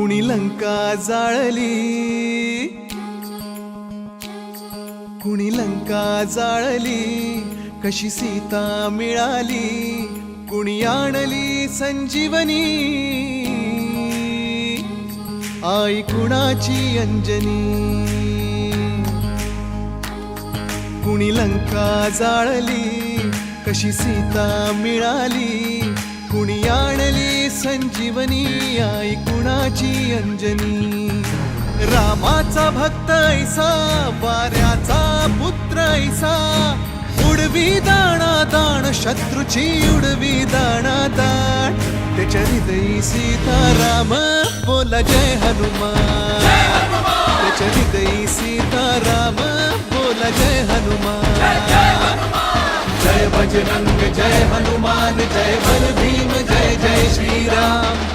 कुणी लंका जाळली, कुणी लंका जाळली, कशी सीता मिळाली, कुणी आणली संजीवनी, आई कुणाची अंजनी. कुणी लंका जाळली, कशी सीता मिळाली, कुणी आणली संजीवनी, आई कुणाची अंजनी. रामाचा भक्त ऐसा, वाऱ्याचा पुत्र ऐसा, उडवी दाणा दाण, शत्रूची उडवी दाणा दाण. त्याच्या हृदयी सीताराम, बोला जय हनुमान. त्याच्या हृदयी सीताराम, बोला जय हनुमान. जय बजरंग जय हनुमान, जय बल भीम, जय जय श्रीराम.